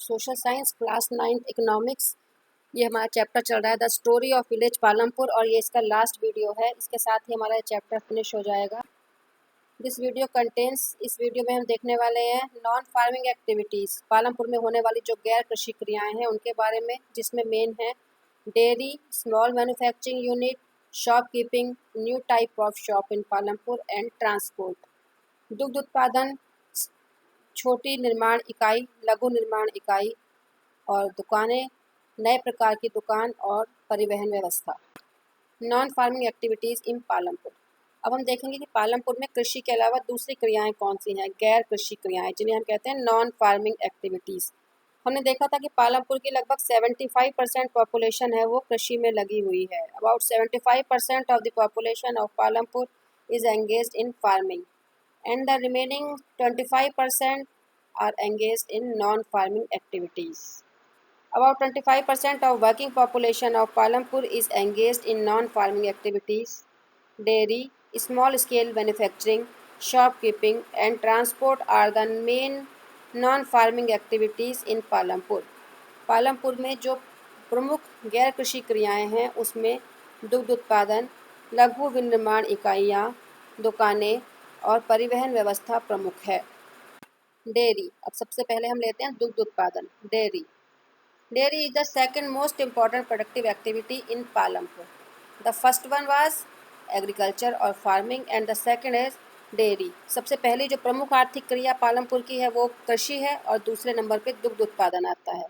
Social science class 9th economics. ये हमारा chapter चल रहा है the story of village Palampur और ये इसका लास्ट वीडियो है। इसके साथ ही हमारा चैप्टर फिनिश हो जाएगा। दिस वीडियो कंटेंस, इस वीडियो में हम देखने वाले हैं नॉन फार्मिंग एक्टिविटीज़, पालमपुर में होने वाली जो गैर कृषि क्रियाएं हैं उनके बारे में, जिसमें मेन है dairy, small manufacturing unit, shop keeping, new type of shop in Palampur and transport, दुग्ध उत्पादन, छोटी निर्माण इकाई, लघु निर्माण इकाई और दुकानें, नए प्रकार की दुकान और परिवहन व्यवस्था। नॉन फार्मिंग एक्टिविटीज़ इन पालमपुर। अब हम देखेंगे कि पालमपुर में कृषि के अलावा दूसरी क्रियाएं कौन सी हैं, गैर कृषि क्रियाएं, जिन्हें हम कहते हैं नॉन फार्मिंग एक्टिविटीज़। हमने देखा था कि पालमपुर की लगभग 75% पॉपुलेशन है वो कृषि में लगी हुई है। About 75% of the population of Palampur is engaged in farming and the remaining 25% are engaged in non-farming activities. About 25% of working population of Palampur is engaged in non-farming activities. Dairy, small-scale manufacturing, shopkeeping and transport are the main non-farming activities in Palampur. Palampur में जो प्रमुख गैर कृषि क्रियाएं हैं उसमें दुग्ध उत्पादन, लघु विनिर्माण इकाइयाँ, दुकानें और परिवहन व्यवस्था प्रमुख है। डेयरी, अब सबसे पहले हम लेते हैं दुग्ध उत्पादन। Dairy dairy is the second most important productive activity in Palampur. The first one was agriculture और farming and the second is dairy. सबसे पहली जो प्रमुख आर्थिक क्रिया पालमपुर की है वो कृषि है और दूसरे नंबर पे दुग्ध उत्पादन आता है।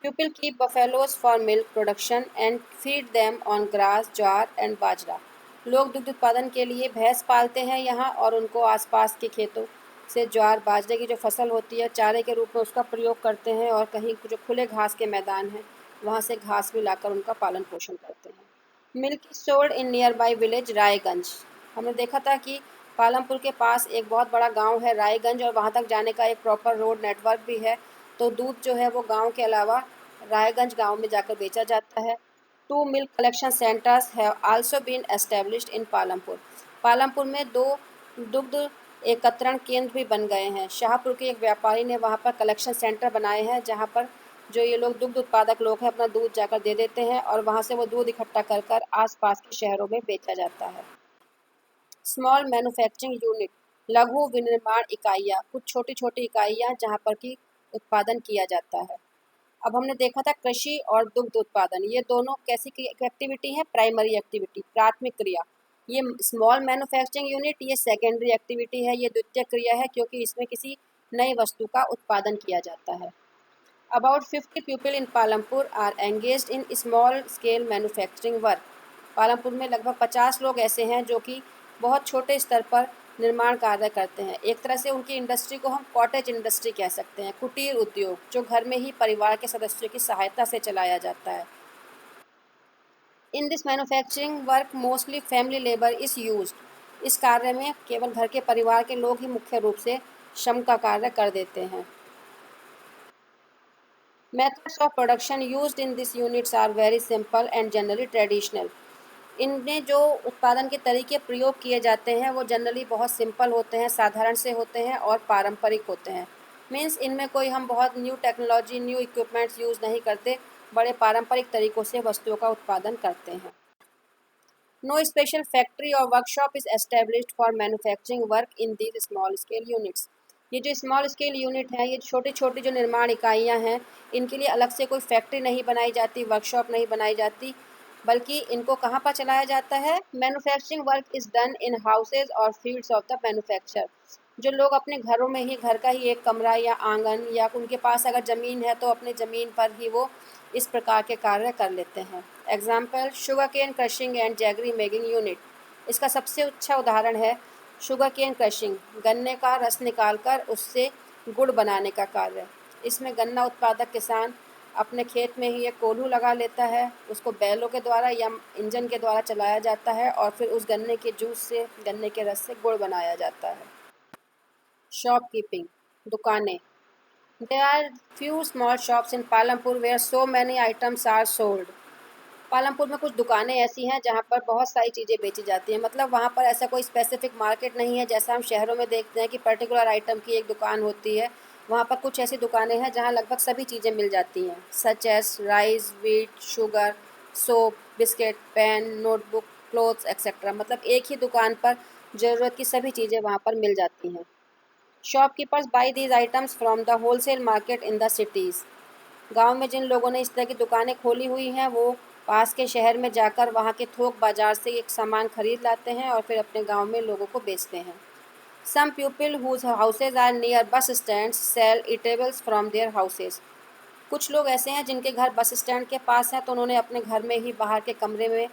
People keep buffaloes for milk production and feed them on grass, jowar and bajra. लोग दुग्ध उत्पादन के लिए भैंस पालते हैं यहाँ और उनको आसपास के खेतों से ज्वार बाजरे की जो फसल होती है चारे के रूप में उसका प्रयोग करते हैं और कहीं जो खुले घास के मैदान हैं वहाँ से घास भी लाकर उनका पालन पोषण करते हैं। Milk is sold in near by village Raiganj. हमने देखा था कि पालमपुर के पास एक बहुत बड़ा गांव है रायगंज और वहाँ तक जाने का एक प्रॉपर रोड नेटवर्क भी है, तो दूध जो है वो गांव के अलावा रायगंज गांव में जाकर बेचा जाता है। 2 milk collection centres have also been established in Palampur. Palampur में 2 दुग्ध एकत्रण केंद्र भी बन गए हैं। शाहपुर के एक व्यापारी ने वहां पर कलेक्शन सेंटर बनाए हैं जहां पर जो ये लोग दुग्ध उत्पादक लोग हैं अपना दूध जाकर दे देते हैं और वहां से वो दूध इकट्ठा कर कर आसपास के शहरों में बेचा जाता है। स्मॉल मैन्युफैक्चरिंग यूनिट, लघु विनिर्माण इकाइयाँ, कुछ छोटी छोटी इकाइयाँ जहाँ पर कि उत्पादन किया जाता है। अब हमने देखा था कृषि और दुग्ध उत्पादन, ये दोनों कैसी एक्टिविटी है, प्राइमरी एक्टिविटी, प्राथमिक क्रिया। ये स्मॉल मैन्युफैक्चरिंग यूनिट ये सेकेंडरी एक्टिविटी है, ये द्वितीय क्रिया है क्योंकि इसमें किसी नई वस्तु का उत्पादन किया जाता है। About 50 people in Palampur are engaged in small scale manufacturing work. Palampur में लगभग 50 लोग ऐसे हैं जो कि बहुत छोटे स्तर पर निर्माण कार्य करते हैं। एक तरह से उनकी इंडस्ट्री को हम कॉटेज इंडस्ट्री कह सकते हैं, कुटीर उद्योग, जो घर में ही परिवार के सदस्यों की सहायता से चलाया जाता है। In this manufacturing work mostly family labour is used. इस कार्य में केवल घर के परिवार के लोग ही मुख्य रूप से श्रम का कार्य कर देते हैं। Methods of production used in these units are very simple and generally traditional. इनमें जो उत्पादन के तरीके प्रयोग किए जाते हैं वो जनरली बहुत सिंपल होते हैं, साधारण से होते हैं और पारंपरिक होते हैं। मीन्स इनमें कोई हम बहुत new technology, new equipments use नहीं करते, बड़े पारंपरिक तरीक़ों से वस्तुओं का उत्पादन करते हैं। नो स्पेशल फैक्ट्री और workshop is established for manufacturing work in these small scale units. ये जो स्मॉल स्केल यूनिट है, ये छोटी छोटी जो निर्माण इकाइयाँ हैं, इनके लिए अलग से कोई फैक्ट्री नहीं बनाई जाती, वर्कशॉप नहीं बनाई जाती, बल्कि इनको कहाँ पर चलाया जाता है, manufacturing work is done in houses और फील्ड्स ऑफ द मैन्युफैक्चर। जो लोग अपने घरों में ही, घर का ही एक कमरा या आंगन या उनके पास अगर ज़मीन है तो अपने ज़मीन पर ही वो इस प्रकार के कार्य कर लेते हैं। Example, sugarcane crushing and jaggery making unit. इसका सबसे अच्छा उदाहरण है शुगर केन क्रशिंग, गन्ने का रस निकालकर उससे गुड़ बनाने का कार्य। इसमें गन्ना उत्पादक किसान अपने खेत में ही एक कोल्हू लगा लेता है, उसको बैलों के द्वारा या इंजन के द्वारा चलाया जाता है और फिर उस गन्ने के जूस से, गन्ने के रस से गुड़ बनाया जाता है। शॉपकीपिंग, दुकानें। There are few small shops in Palampur where so many items are sold. Palampur में कुछ दुकानें ऐसी हैं जहाँ पर बहुत सारी चीज़ें बेची जाती हैं, मतलब वहाँ पर ऐसा कोई स्पेसिफिक मार्केट नहीं है जैसा हम शहरों में देखते हैं कि पर्टिकुलर आइटम की एक दुकान होती है वहाँ पर कुछ ऐसी दुकानें हैं जहाँ लगभग सभी चीज़ें मिल जाती हैं, such as rice, wheat, sugar, soap, biscuit, pen, notebook, clothes et cetera. मतलब एक ही दुकान पर ज़रूरत की सभी चीज़ें वहाँ पर मिल जाती हैं। Shopkeepers by these items from the wholesale market in the cities. गांव में जिन लोगों ने इस तरह की दुकानें खोली हुई हैं वो पास के शहर में जाकर वहाँ के थोक बाजार से एक सामान खरीद लाते हैं और फिर अपने गांव में लोगों को बेचते हैं। Some people whose houses are near bus stands sell eatables from their houses. कुछ लोग ऐसे हैं जिनके घर बस स्टैंड के पास हैं, तो उन्होंने अपने घर में ही बाहर के कमरे में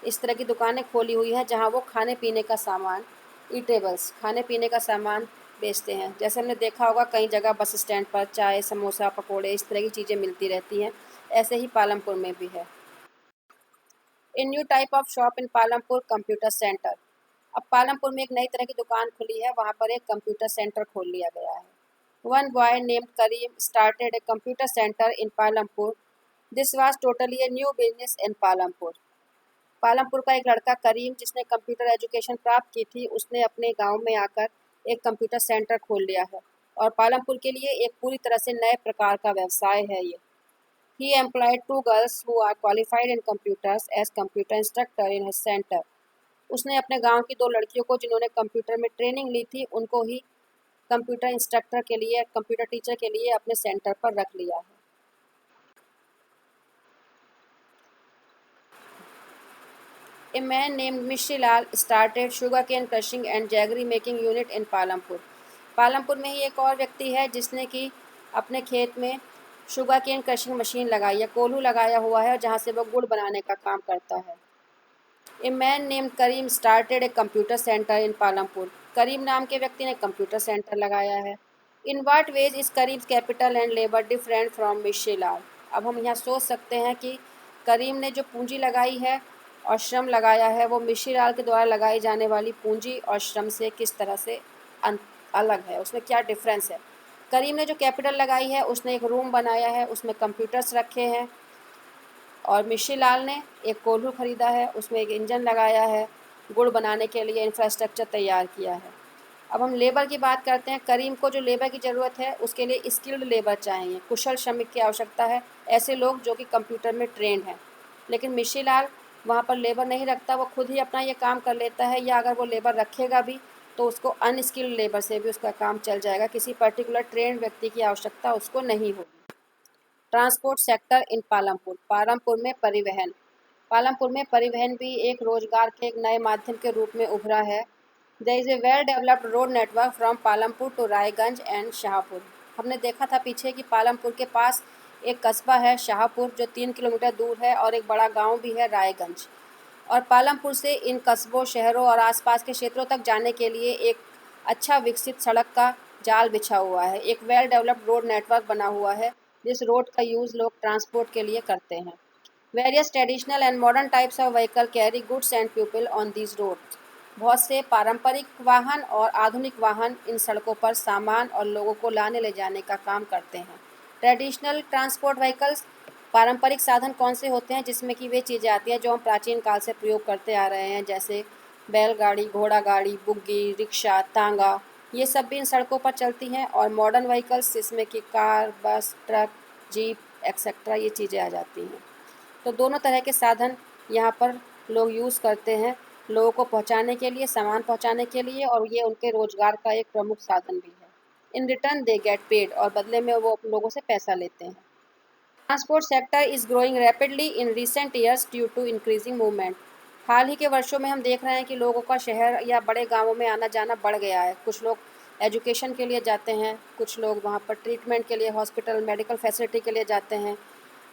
इस तरह की दुकानें खोली हुई हैं जहाँ वो खाने पीने का सामान, ईटेबल्स, खाने पीने का सामान बेचते हैं। जैसे हमने देखा होगा कई जगह बस स्टैंड पर चाय, समोसा, पकोड़े, इस तरह की चीज़ें मिलती रहती हैं। ऐसे ही पालमपुर में भी है। A new type of shop in Palampur, computer centre. अब पालमपुर में एक नई तरह की दुकान खुली है, वहाँ पर एक कंप्यूटर सेंटर खोल लिया गया है। One boy named Karim started a computer centre in Palampur. This was totally a new business in Palampur. Palampur का एक लड़का करीम, जिसने कंप्यूटर एजुकेशन प्राप्त की थी, उसने अपने गांव में आकर एक कंप्यूटर सेंटर खोल लिया है और पालमपुर के लिए एक पूरी तरह से नए प्रकार का व्यवसाय है ये। He employed 2 girls who are qualified in computers as computer instructor in his centre. उसने अपने गांव की 2 लड़कियों को, जिन्होंने कंप्यूटर में ट्रेनिंग ली थी, उनको ही कंप्यूटर इंस्ट्रक्टर के लिए, कंप्यूटर टीचर के लिए अपने सेंटर पर रख लिया है। A man named Mishilal started sugarcane crushing and jaggery making unit in Palampur. Palampur में ही एक और व्यक्ति है जिसने कि अपने खेत में शुगरकेन क्रशिंग मशीन लगाई है, कोल्हू लगाया हुआ है, जहाँ से वो गुड़ बनाने का काम करता है। A man named Karim started a computer centre in Palampur. Karim नाम के व्यक्ति ने कंप्यूटर सेंटर लगाया है। In what ways is Karim capital and labour different from Mishilal. अब हम यहाँ सोच सकते हैं कि करीम ने जो पूंजी लगाई है और श्रम लगाया है वो मिशीलाल के द्वारा लगाई जाने वाली पूंजी और श्रम से किस तरह से अलग है, उसमें क्या डिफरेंस है। करीम ने जो कैपिटल लगाई है उसने एक रूम बनाया है, उसमें कंप्यूटर्स रखे हैं, और मिशीलाल ने एक कोल्हू खरीदा है, उसमें एक इंजन लगाया है, गुड़ बनाने के लिए इंफ्रास्ट्रक्चर तैयार किया है। अब हम लेबर की बात करते हैं। करीम को जो लेबर की ज़रूरत है उसके लिए स्किल्ड लेबर चाहिए, कुशल श्रमिक की आवश्यकता है, ऐसे लोग जो कि कंप्यूटर में ट्रेंड हैं। लेकिन मिशीलाल वहाँ पर लेबर नहीं रखता, वो खुद ही अपना ये काम कर लेता है, या अगर वो लेबर रखेगा भी तो उसको अनस्किल्ड लेबर से भी उसका काम चल जाएगा, किसी पर्टिकुलर ट्रेंड व्यक्ति की आवश्यकता उसको नहीं होगी। Transport sector in Palampur. Palampur में परिवहन। पालमपुर में परिवहन भी एक रोजगार के एक नए माध्यम के रूप में उभरा है। There is a well developed road network from Palampur to Raiganj and Shahpur. हमने देखा था पीछे कि पालमपुर के पास एक कस्बा है शाहपुर, जो 3 किलोमीटर दूर है, और एक बड़ा गांव भी है रायगंज। और पालमपुर से इन कस्बों, शहरों और आसपास के क्षेत्रों तक जाने के लिए एक अच्छा विकसित सड़क का जाल बिछा हुआ है, एक वेल डेवलप्ड रोड नेटवर्क बना हुआ है, जिस रोड का यूज़ लोग ट्रांसपोर्ट के लिए करते हैं। Various traditional and modern types of vehicle carry goods and people on these roads. बहुत से पारंपरिक वाहन और आधुनिक वाहन इन सड़कों पर सामान और लोगों को लाने ले जाने का काम करते हैं। ट्रेडिशनल ट्रांसपोर्ट व्हीकल्स, पारंपरिक साधन कौन से होते हैं जिसमें कि वे चीज़ें आती हैं जो हम प्राचीन काल से प्रयोग करते आ रहे हैं, जैसे बैलगाड़ी, घोड़ा गाड़ी, बुग्गी, रिक्शा, तांगा, ये सब भी इन सड़कों पर चलती हैं। और मॉडर्न व्हीकल्स जिसमें कि कार, बस, ट्रक, जीप एक्सेट्रा ये चीज़ें आ जाती हैं। तो दोनों तरह के साधन यहाँ पर लोग यूज़ करते हैं, लोगों को पहुँचाने के लिए, सामान पहुँचाने के लिए, और ये उनके रोजगार का एक प्रमुख साधन भी है। In return they get paid, और बदले में वो लोगों से पैसा लेते हैं। Transport sector is growing rapidly in recent years due to increasing movement. हाल ही के वर्षों में हम देख रहे हैं कि लोगों का शहर या बड़े गांवों में आना जाना बढ़ गया है। कुछ लोग एजुकेशन के लिए जाते हैं, कुछ लोग वहाँ पर ट्रीटमेंट के लिए, हॉस्पिटल, मेडिकल फैसिलिटी के लिए जाते हैं।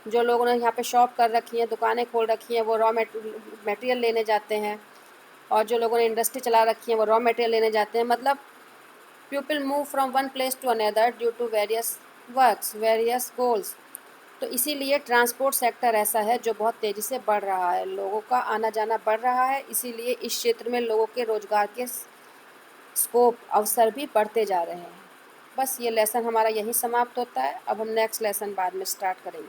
जो लोगों ने यहाँ पे शॉप कर रखी हैं, दुकानें खोल रखी हैं, वो रॉ मटेरियल लेने जाते हैं, और जो लोगों ने इंडस्ट्री चला रखी है वो रॉ मटेरियल लेने जाते हैं। मतलब people move from one place to another due to various works, various goals. तो इसीलिए ट्रांसपोर्ट सेक्टर ऐसा है जो बहुत तेज़ी से बढ़ रहा है, लोगों का आना जाना बढ़ रहा है, इसीलिए इस क्षेत्र में लोगों के रोजगार के स्कोप, अवसर भी बढ़ते जा रहे हैं। बस ये लेसन हमारा यहीं समाप्त होता है। अब हम नेक्स्ट लेसन बाद में स्टार्ट करेंगे।